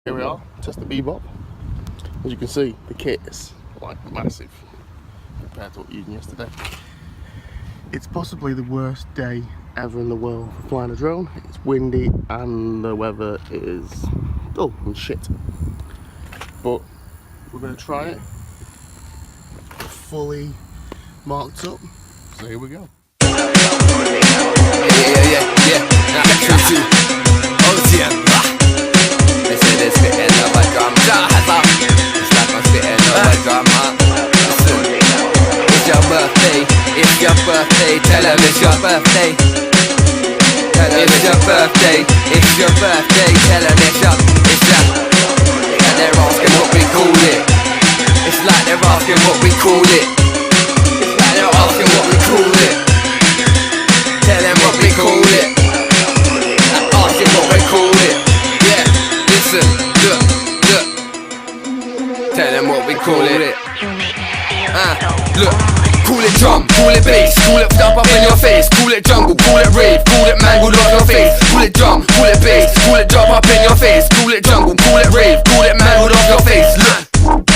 Here we are, test the Bebop. As you can see, the kit is like massive compared to what you used yesterday. It's possibly the worst day ever in the world for flying a drone. It's windy and the weather is dull and shit. But we're going to try it fully marked up. So here we go. They say they're spitting over drums. It's like I'm spitting over drama. Listen, it's your birthday. It's your birthday. Tell them it's your birthday. Tell them it's your birthday. It's your birthday. Tell them it's your. And they're asking what we call it. It's like they're asking what we call it. It's like they're asking what we call it. Tell them what we call it. Asking what we call it. Yeah, listen, look. Tell them what we call it. Look. Call it drum, call it bass, call it up in your face. Call it jungle, call it rave, call it mangled off your face. Call it drum, call it bass, call it drop up in your face. Call it jungle, call it rave, call it mangled off your face. Look.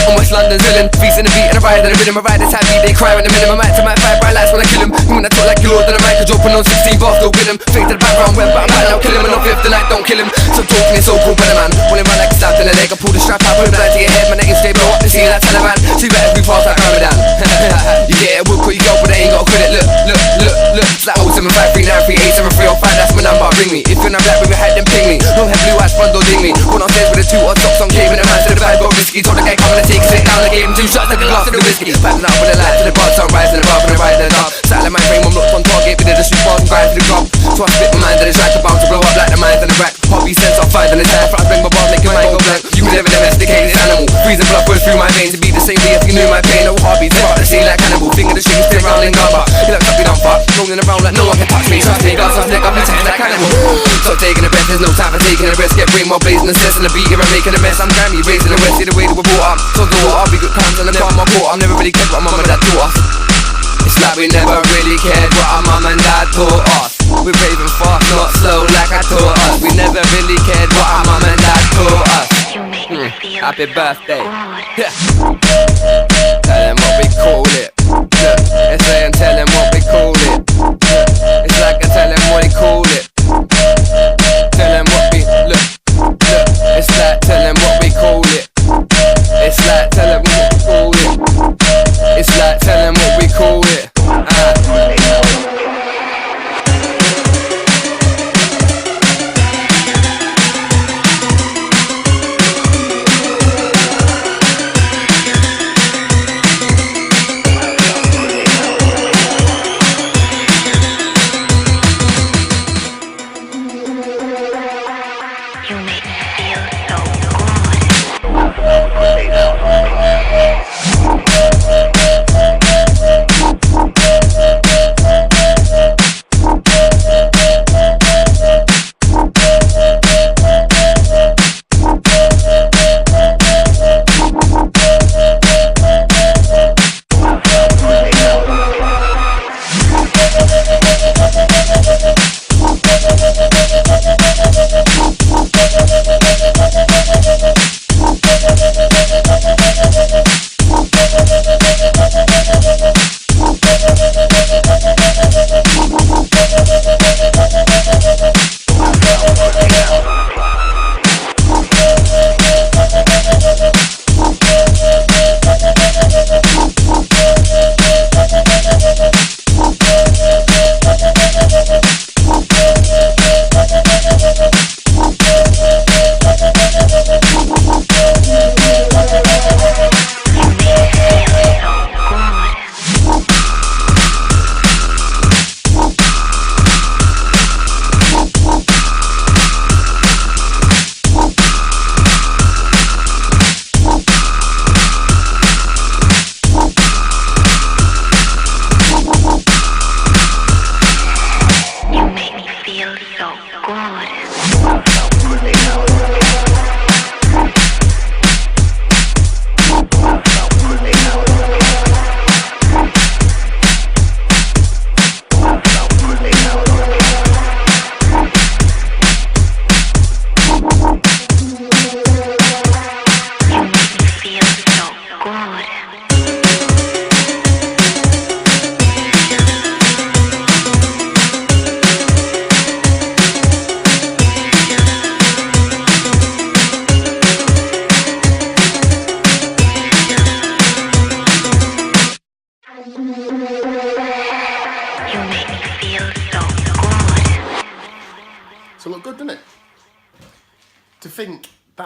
I'm West London villain, feasting the beat and a ride and a rhythm. My riders happy, they cry when the minimum. I might to my five bright lights when I kill him. When I talk like you're than a mic, dropping on 16 bars, still with him. Fake to the background web, but I'm right now, kill him. And on fifth, the night don't kill him. So talking is so cool, better man. When it run like a stab in the leg, I pull the strap out, put it down to your head. My neck is stable, up the scene like Taliban. See better we pass like Ramadan. You get it, we'll call you go, but they ain't got a credit. Look. It's like 07539387305, that's my number, ring me. If you're not black with your head, then ping me. No head, blue eyes, front door, ding me. Going on stage with the two odd socks on, caving the man to the bad, got risky. Told the guy coming to take it down, I gave him 2 shots like a glass of the whiskey. Packing up with the light to the bar, sunrise and the bar, and the ride and the dark. Sat like my frame, I'm locked on target, we did the street bars and grind to the crop. So I spit my mind and it's like about to blow up like the mines and the rack. Hobby sense I'll find and it's time for I bring my bar, make your mind go blank. You can never domesticate this animal. Freezing blood goes through my veins, it'd be the same way if you knew my pain. No hobbies, they're the scene like cannibal. Finger the shit, still round in gumba. You look up, you don't fuck, rolling around like no one can touch me. Trust me, glass off neck, I'm attacked like cannibal. So taking a breath, there's no time for taking a risk. Get brain more blazing and cessing the beat, here I'm making a mess. I'm Grammy, raising the west, see the way that we're brought up. So the water, be good times and the calm, my quarter. I'm never really cared what my mum and dad taught us. It's like we never really cared what our mum and dad taught us. We're raving fast, not slow like I taught us. We never really cared what our mum and dad taught us. Happy birthday. Yeah. Tell them what we call it. Look, it's saying tell them what we call it. It's like I tell them what they call it. Tell them what we look. It's like tell them what we call it. It's like tell them what we call it. It's like tell them what we call it.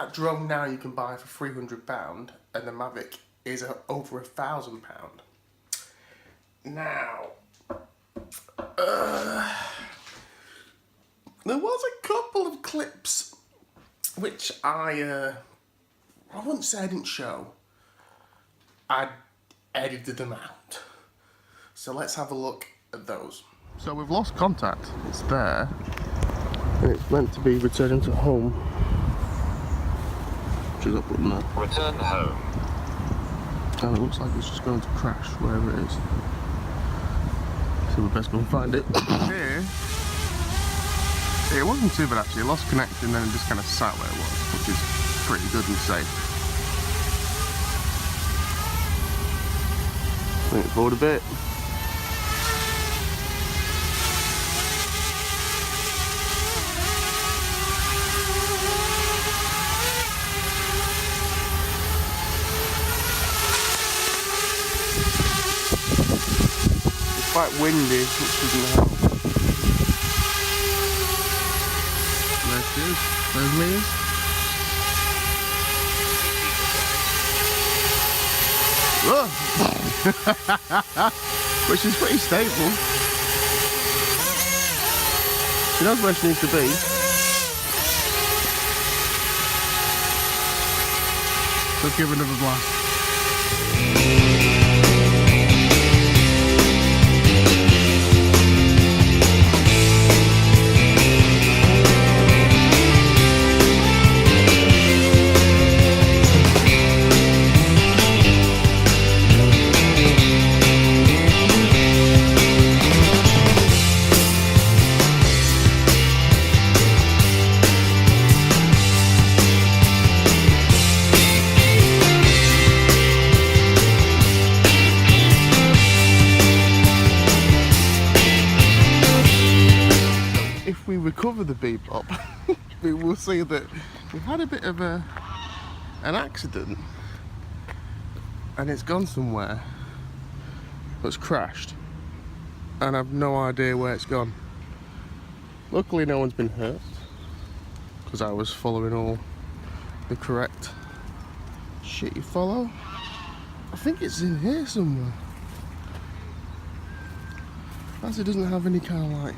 that drone now you can buy for £300, and the Mavic is over £1,000. Now, there was a couple of clips which I wouldn't say I didn't show. I edited them out. So let's have a look at those. So we've lost contact. It's there, and it's meant to be returning to home. Which is up there. Return home. And it looks like it's just going to crash wherever it is. So we best go and find it. Here, it wasn't too bad actually. It lost connection, then it just kind of sat where it was, which is pretty good and safe. Bring it forward a bit. It's quite windy, which doesn't help. There she is. There's me. Oh. Which is pretty stable. She knows where she needs to be. Let's give her another blast. If we recover the Bebop, we will see that we've had a bit of an accident, and it's gone somewhere. It's crashed, and I've no idea where it's gone. Luckily no one's been hurt, because I was following all the correct shit you follow. I think it's in here somewhere. As it doesn't have any kind of like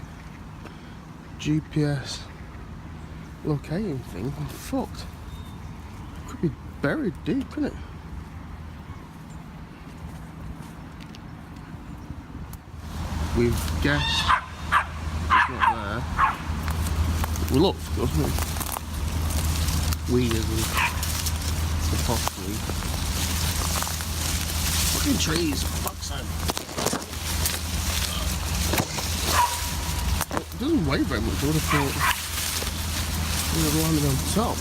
GPS locating thing, I'm fucked. It could be buried deep, couldn't it? We've guessed it's not there. We looked, doesn't it? We as in the possibly. Fucking trees, fuck's sake. It doesn't weigh very much. I would have thought it would have landed on top.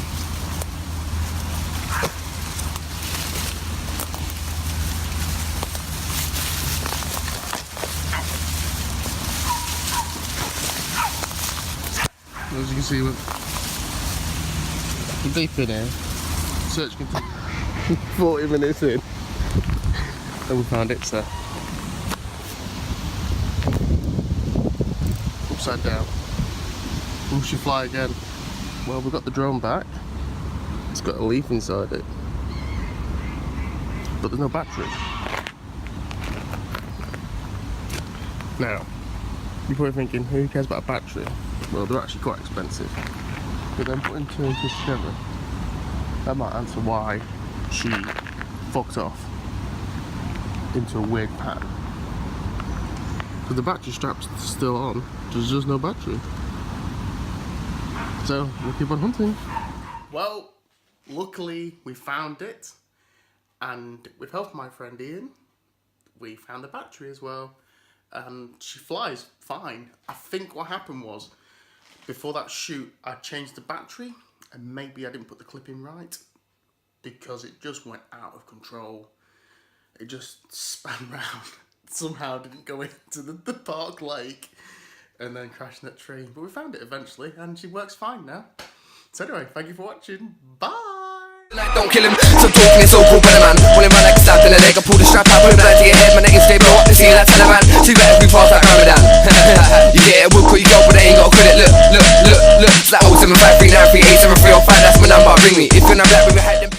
As you can see, we're deep in here. Search continues. 40 minutes in, and we found it, so upside down. Will she fly again? Well, we've got the drone back. It's got a leaf inside it, but there's no battery. Now, you're probably thinking, who cares about a battery? Well, they're actually quite expensive. But then putting two and two together, that might answer why she fucked off into a weird pattern. Because the battery strap's still on, there's just no battery. So, we'll keep on hunting. Well, luckily we found it, and with help of my friend Ian, we found the battery as well, and she flies fine. I think what happened was, before that shoot, I changed the battery, and maybe I didn't put the clip in right, because it just went out of control. It just span round, somehow didn't go into the park lake, and then crashed in that tree. But we found it eventually, and she works fine now. So anyway, thank you for watching. Bye! Like, don't kill him, some talking is so cool, better man. Pulling my leg, stabbed in the leg, I pull the strap out, put a blind to your head, my neck is stable, up to see that Taliban. She better be fast like Ramadan. You get it, we'll call you girl, but they ain't got credit. Look, it's like 07539387305. That's my number, ring me. If you're not black, we had them.